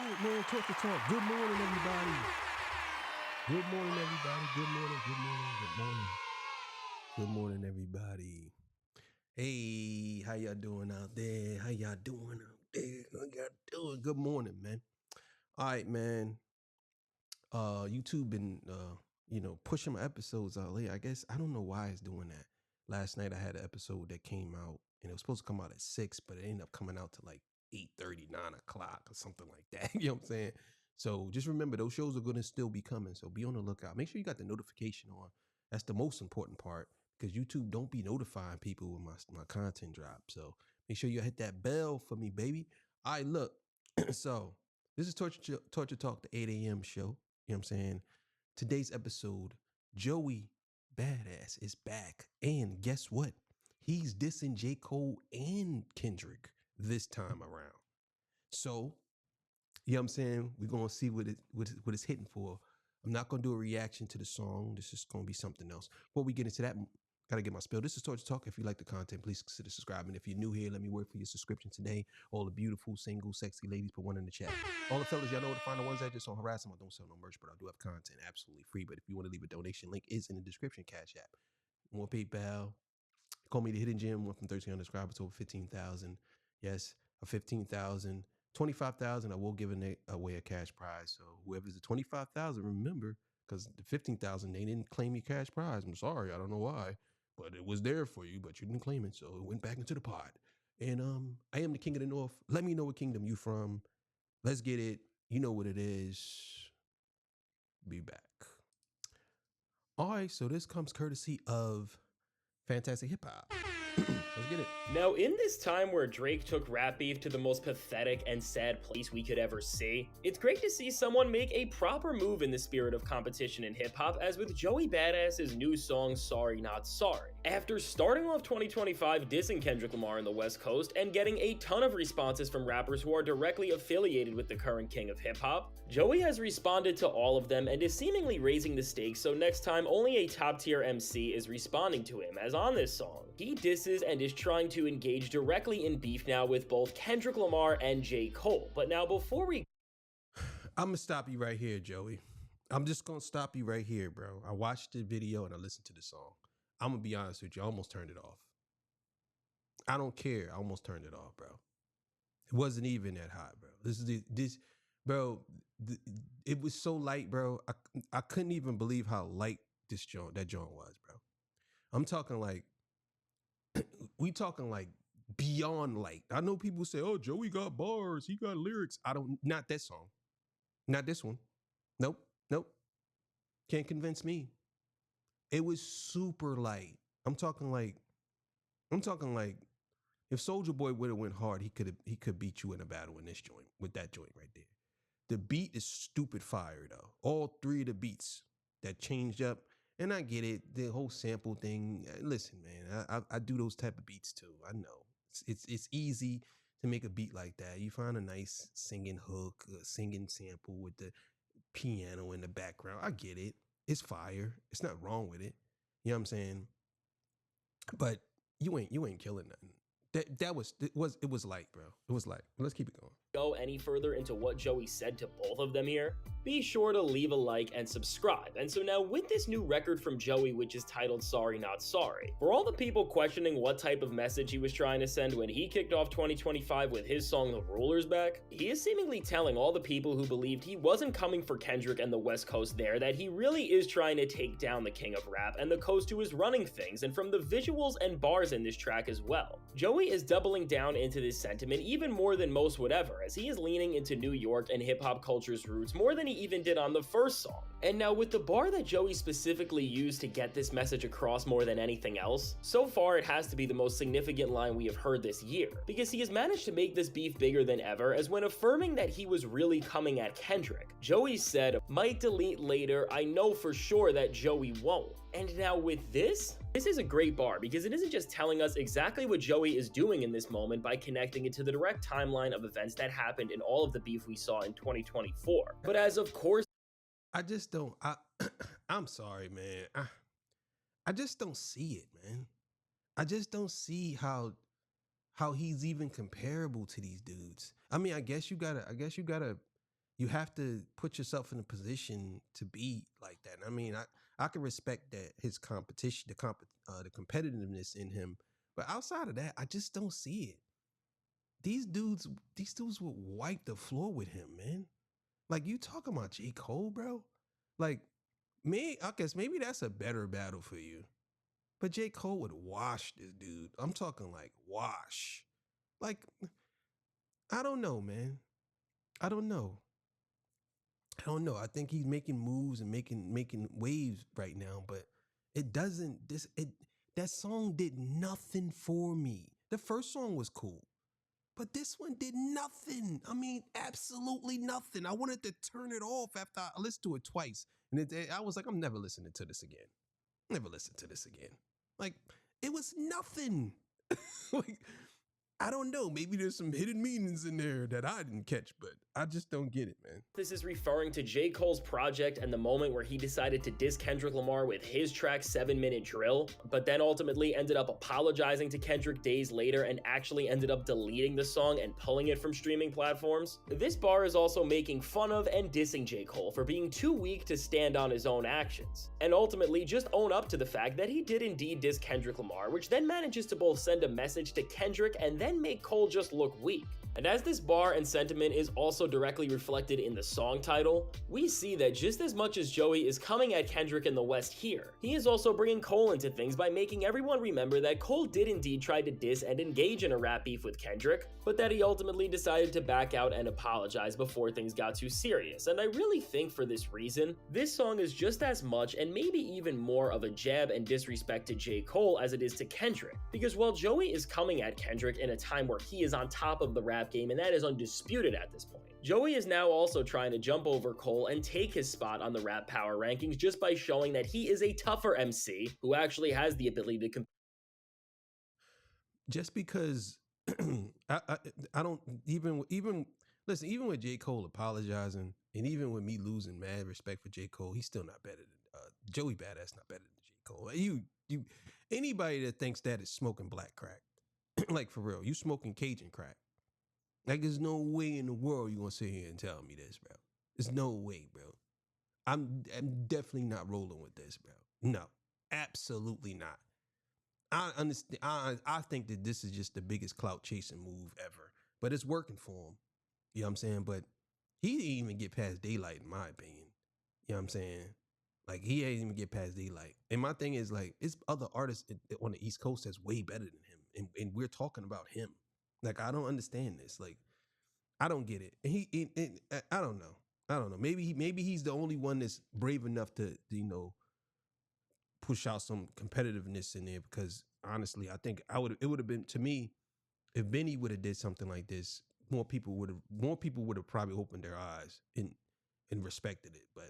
it, man. Talk to talk. Good morning, everybody. Good morning, everybody. Good morning, good morning, good morning. Good morning, everybody. Hey, how y'all doing out there? How y'all doing out there? How y'all doing? Good morning, man. All right, man. YouTube been pushing my episodes out late. I guess I don't know why it's doing that. Last night I had an episode that came out and it was supposed to come out at 6, but it ended up coming out to like 8:30, 9 o'clock or something like that. You know what I'm saying? So just remember those shows are gonna still be coming. So be on the lookout. Make sure you got the notification on. That's the most important part because YouTube don't be notifying people when my content drop. So make sure you hit that bell for me, baby. All right, look. So this is Torture Talk, the 8 a.m. show. You know what I'm saying? Today's episode, Joey Badass is back. And guess what? He's dissing J. Cole and Kendrick this time around. So, you know what I'm saying? We're going to see what it's hitting for. I'm not going to do a reaction to the song. This is going to be something else. Before we get into that, got to get my spill. This is Torture Talk. If you like the content, please consider subscribing. If you're new here, let me work for your subscription today. All the beautiful, single, sexy ladies, put one in the chat. All the fellas, y'all know where to find the ones that just don't harass them. I don't sell no merch, but I do have content absolutely free. But if you want to leave a donation, link is in the description. Cash App. More PayPal. Call me the Hidden Gem. Went from 1,300 subscribers to over 15,000. Yes, a 15,000. 25,000, I will give away a cash prize. So whoever's the 25,000, remember, because the 15,000, they didn't claim your cash prize. I'm sorry, I don't know why, but it was there for you, but you didn't claim it, so it went back into the pot. And I am the King of the North. Let me know what kingdom you from. Let's get it. You know what it is. Be back. All right, so this comes courtesy of Fantastic Hip Hop. Let's get it. Now, in this time where Drake took rap beef to the most pathetic and sad place we could ever see, it's great to see someone make a proper move in the spirit of competition in hip-hop, as with Joey Badass's new song, Sorry Not Sorry. After starting off 2025 dissing Kendrick Lamar on the West Coast and getting a ton of responses from rappers who are directly affiliated with the current king of hip-hop, Joey has responded to all of them and is seemingly raising the stakes so next time only a top-tier MC is responding to him, as on this song. He disses and is trying to engage directly in beef now with both Kendrick Lamar and J. Cole. But now before we... I'm going to stop you right here, Joey. I'm just going to stop you right here, bro. I watched the video and I listened to the song. I'm going to be honest with you. I almost turned it off. I don't care. I almost turned it off, bro. It wasn't even that hot, bro. It was so light, bro. I couldn't even believe how light that joint was, bro. I'm talking like, we talking like beyond light. I know people say, oh, Joey got bars. He got lyrics. Not that song. Not this one. Nope. Can't convince me. It was super light. I'm talking like if Soulja Boy would have went hard, he could beat you in a battle in this joint with that joint right there. The beat is stupid fire though. All three of the beats that changed up. And I get it, the whole sample thing. Listen, man, I do those type of beats too. I know it's easy to make a beat like that. You find a nice singing hook, a singing sample with the piano in the background. I get it. It's fire. It's not wrong with it. You know what I'm saying? But you ain't killing nothing. It was light, bro. It was light. Let's keep it going. Go any further into what Joey said to both of them here, be sure to leave a like and subscribe. And so now with this new record from Joey, which is titled Sorry Not Sorry, for all the people questioning what type of message he was trying to send when he kicked off 2025 with his song The Ruler's Back, he is seemingly telling all the people who believed he wasn't coming for Kendrick and the West Coast there that he really is trying to take down the king of rap and the coast who is running things, and from the visuals and bars in this track as well. Joey is doubling down into this sentiment even more than most would ever, as he is leaning into New York and hip-hop culture's roots more than he even did on the first song. And now with the bar that Joey specifically used to get this message across more than anything else, so far it has to be the most significant line we have heard this year, because he has managed to make this beef bigger than ever, as when affirming that he was really coming at Kendrick, Joey said, "Might delete later, I know for sure that Joey won't." And now with this is a great bar, because it isn't just telling us exactly what Joey is doing in this moment by connecting it to the direct timeline of events that happened in all of the beef we saw in 2024, but as of course, I'm sorry, man. I just don't see it, man. I just don't see how he's even comparable to these dudes. I mean, I guess you gotta you have to put yourself in a position to be like that. I mean, I can respect that his competition, the competitiveness in him, but outside of that, I just don't see it. These dudes would wipe the floor with him, man. Like, you talking about J. Cole, bro? Like, me, I guess maybe that's a better battle for you. But J. Cole would wash this dude. I'm talking like wash. Like, I don't know, man. I don't know. I don't know. I think he's making moves and making waves right now, but it doesn't that song did nothing for me. The first song was cool, but this one did nothing. I mean, absolutely nothing. I wanted to turn it off after I listened to it twice. And I was like, I'm never listening to this again. Never listen to this again. Like, it was nothing. Like, I don't know. Maybe there's some hidden meanings in there that I didn't catch, but I just don't get it, man. This is referring to J. Cole's project and the moment where he decided to diss Kendrick Lamar with his track 7-Minute Drill, but then ultimately ended up apologizing to Kendrick days later and actually ended up deleting the song and pulling it from streaming platforms. This bar is also making fun of and dissing J. Cole for being too weak to stand on his own actions, and ultimately just own up to the fact that he did indeed diss Kendrick Lamar, which then manages to both send a message to Kendrick and then make Cole just look weak. And as this bar and sentiment is also directly reflected in the song title, we see that just as much as Joey is coming at Kendrick in the West here, he is also bringing Cole into things by making everyone remember that Cole did indeed try to diss and engage in a rap beef with Kendrick, but that he ultimately decided to back out and apologize before things got too serious. And I really think for this reason, this song is just as much and maybe even more of a jab and disrespect to J. Cole as it is to Kendrick. Because while Joey is coming at Kendrick in a time where he is on top of the rap game, and that is undisputed at this point, Joey is now also trying to jump over Cole and take his spot on the rap power rankings just by showing that he is a tougher MC who actually has the ability to compete. Just because I don't even listen, even with J. Cole apologizing and even with me losing mad respect for J. Cole, he's still not better than Joey Badass, not better than J. Cole. You anybody that thinks that is smoking black crack. Like, for real, you smoking Cajun crack. Like, there's no way in the world you gonna sit here and tell me this, bro. There's no way, bro. I'm definitely not rolling with this, bro. No, absolutely not. I understand. I think that this is just the biggest clout chasing move ever, but it's working for him. You know what I'm saying? But he didn't even get past daylight, in my opinion. You know what I'm saying? Like, he ain't even get past daylight. And my thing is, like, it's other artists on the East Coast that's way better than him, and we're talking about him. Like, I don't understand this. Like, I don't get it. And I don't know. I don't know. Maybe he's the only one that's brave enough to push out some competitiveness in there, because honestly, I think it would have been, to me, if Benny would have did something like this, more people would have probably opened their eyes and respected it. But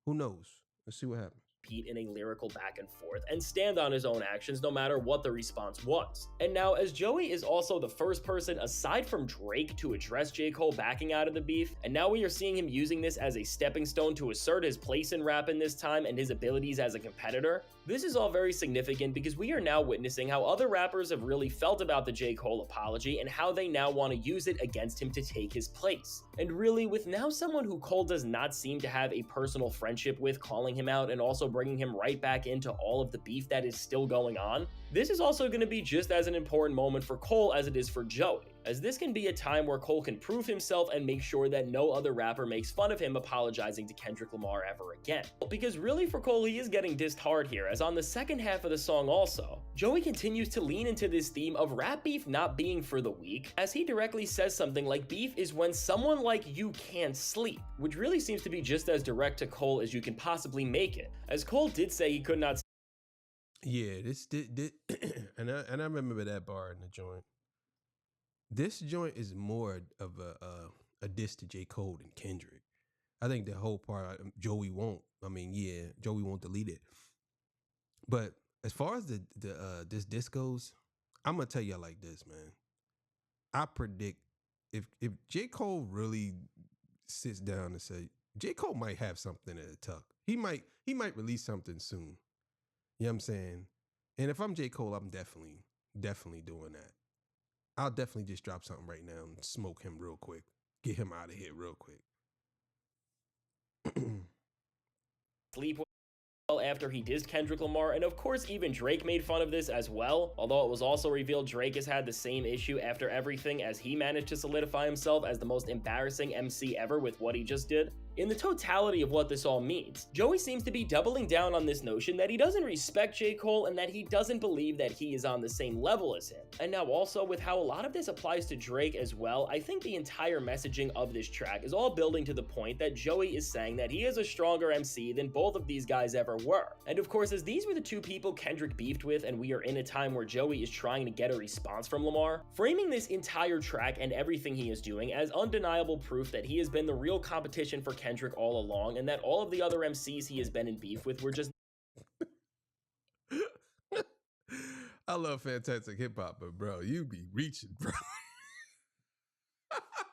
who knows? Let's see what happens. In a lyrical back and forth and stand on his own actions no matter what the response was. And now, as Joey is also the first person aside from Drake to address J. Cole backing out of the beef, and now we are seeing him using this as a stepping stone to assert his place in rap in this time and his abilities as a competitor, this is all very significant because we are now witnessing how other rappers have really felt about the J. Cole apology and how they now want to use it against him to take his place. And really, with now someone who Cole does not seem to have a personal friendship with calling him out and also bringing him right back into all of the beef that is still going on, this is also going to be just as an important moment for Cole as it is for Joey, as this can be a time where Cole can prove himself and make sure that no other rapper makes fun of him apologizing to Kendrick Lamar ever again. Because really for Cole, he is getting dissed hard here, as on the second half of the song also, Joey continues to lean into this theme of rap beef not being for the weak, as he directly says something like beef is when someone like you can't sleep, which really seems to be just as direct to Cole as you can possibly make it, as Cole did say he could not. Yeah, this did and I remember that bar in the joint. This joint is more of a diss to J. Cole than Kendrick. I think the whole part, Joey won't delete it. But as far as this diss goes, I'm gonna tell you like this, man. I predict if J. Cole really sits down and say, J. Cole might have something in the tuck. He might release something soon. You know what I'm saying? And if I'm J. Cole, I'm definitely doing that. I'll definitely just drop something right now and smoke him real quick. Get him out of here real quick. sleep after he dissed Kendrick Lamar, and of course even Drake made fun of this as well, although it was also revealed Drake has had the same issue after everything, as he managed to solidify himself as the most embarrassing MC ever with what he just did. In the totality of what this all means, Joey seems to be doubling down on this notion that he doesn't respect J. Cole and that he doesn't believe that he is on the same level as him. And now also, with how a lot of this applies to Drake as well, I think the entire messaging of this track is all building to the point that Joey is saying that he is a stronger MC than both of these guys ever were. And of course, as these were the two people Kendrick beefed with, and we are in a time where Joey is trying to get a response from Lamar, framing this entire track and everything he is doing as undeniable proof that he has been the real competition for Kendrick all along, and that all of the other MCs he has been in beef with were just I love fantastic hip hop, but bro, you be reaching, bro.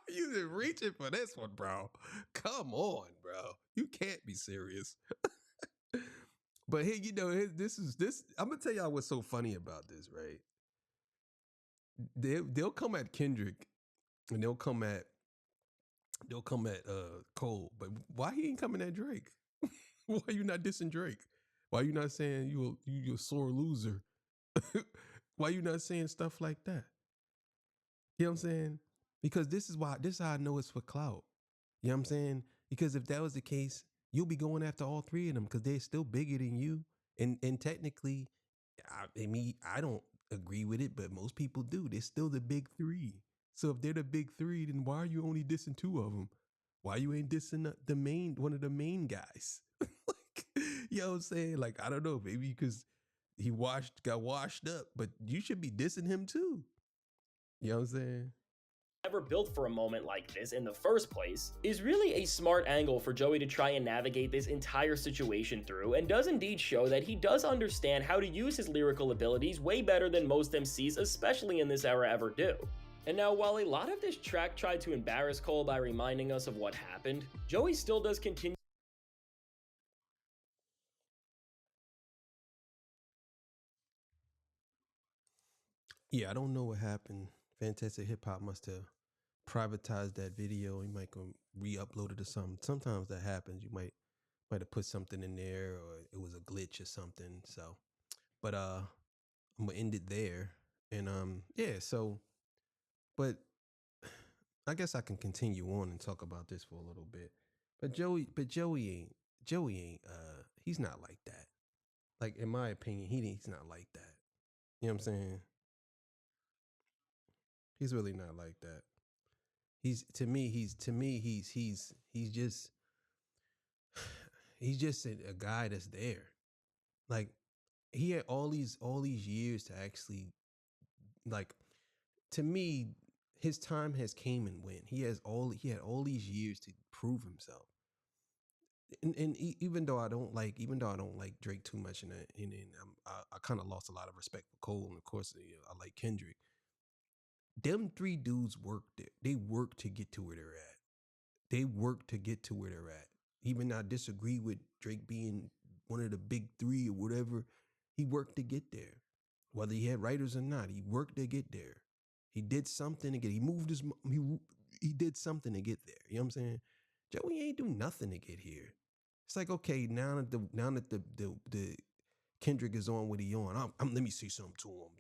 You been reaching for this one, bro. Come on, bro. You can't be serious. But here, this. I'm gonna tell y'all what's so funny about this, right? They'll come at Kendrick, and they'll come at Cole, but why he ain't coming at Drake? Why you not dissing Drake? Why you not saying you a sore loser? Why you not saying stuff like that? You know what I'm saying? Because this is how I know it's for clout. You know what I'm saying? Because if that was the case, you'll be going after all three of them because they're still bigger than you. And technically, I don't agree with it, but most people do. They're still the big three. So if they're the big three, then why are you only dissing two of them? Why you ain't dissing one of the main guys? Like, you know what I'm saying? Like, I don't know, maybe because he got washed up, but you should be dissing him too. You know what I'm saying? ever built for a moment like this in the first place, is really a smart angle for Joey to try and navigate this entire situation through, and does indeed show that he does understand how to use his lyrical abilities way better than most MCs, especially in this era, ever do. And now, while a lot of this track tried to embarrass Cole by reminding us of what happened, Joey still does continue. Yeah, I don't know what happened. Fantastic Hip Hop must have privatized that video. He might go re-upload it or something. Sometimes that happens. You might have put something in there, or it was a glitch or something. So, but I'm gonna end it there. And yeah. So, but I guess I can continue on and talk about this for a little bit. But Joey ain't he's not like that. Like, in my opinion, he's not like that. You know what I'm saying? He's really not like that. He's just he's just a guy that's there. Like, he had all these years to actually, like, to me, his time has came and went. He had all these years to prove himself. And even though I don't like Drake too much, and I kind of lost a lot of respect for Cole, and of course, I like Kendrick. Them three dudes worked it. They worked to get to where they're at. They worked to get to where they're at. Even I disagree with Drake being one of the big three or whatever. He worked to get there. Whether he had writers or not, he worked to get there. He did something to get. He did something to get there. You know what I'm saying? Joey ain't do nothing to get here. It's like, okay, now that the Kendrick is on what he on, let me say something to him.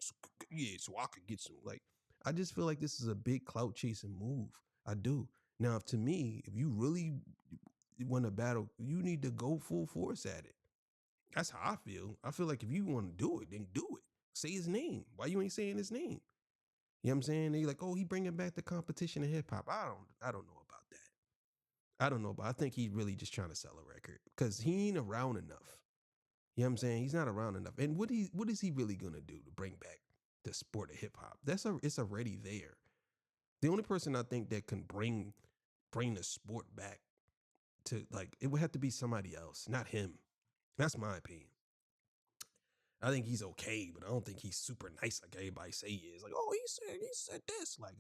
So I could get some. Like, I just feel like this is a big clout chasing move. I do. Now, if you really want to battle, you need to go full force at it. That's how I feel. I feel like if you want to do it, then do it. Say his name. Why you ain't saying his name? You know what I'm saying? They like, oh, he bringing back the competition in hip hop. I don't know about that. I don't know, but I think he's really just trying to sell a record because he ain't around enough. You know what I'm saying? He's not around enough. And what is he really gonna do to bring back the sport of hip hop? It's already there. The only person I think that can bring the sport back to, like, it would have to be somebody else, not him. That's my opinion. I think he's okay, but I don't think he's super nice like everybody say he is. Like, oh, he said this. Like,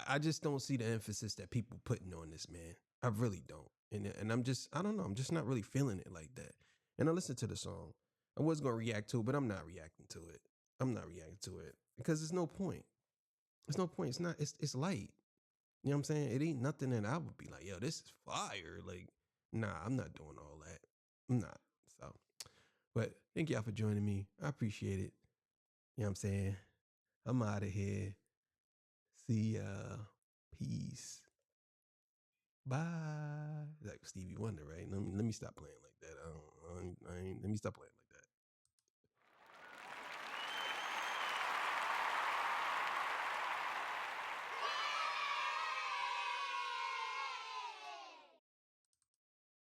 I just don't see the emphasis that people putting on this, man. I really don't. And I don't know. I'm just not really feeling it like that. And I listened to the song. I was going to react to it, but I'm not reacting to it. I'm not reacting to it because there's no point. There's no point. It's light. You know what I'm saying? It ain't nothing that I would be like, yo, this is fire. Like, Nah, I'm not doing all that. I'm not. So, but thank y'all for joining me. I appreciate it. You know what I'm saying? I'm out of here. See ya. Peace. Bye. Like Stevie Wonder, right? Let me stop playing like that. Let me stop playing like that.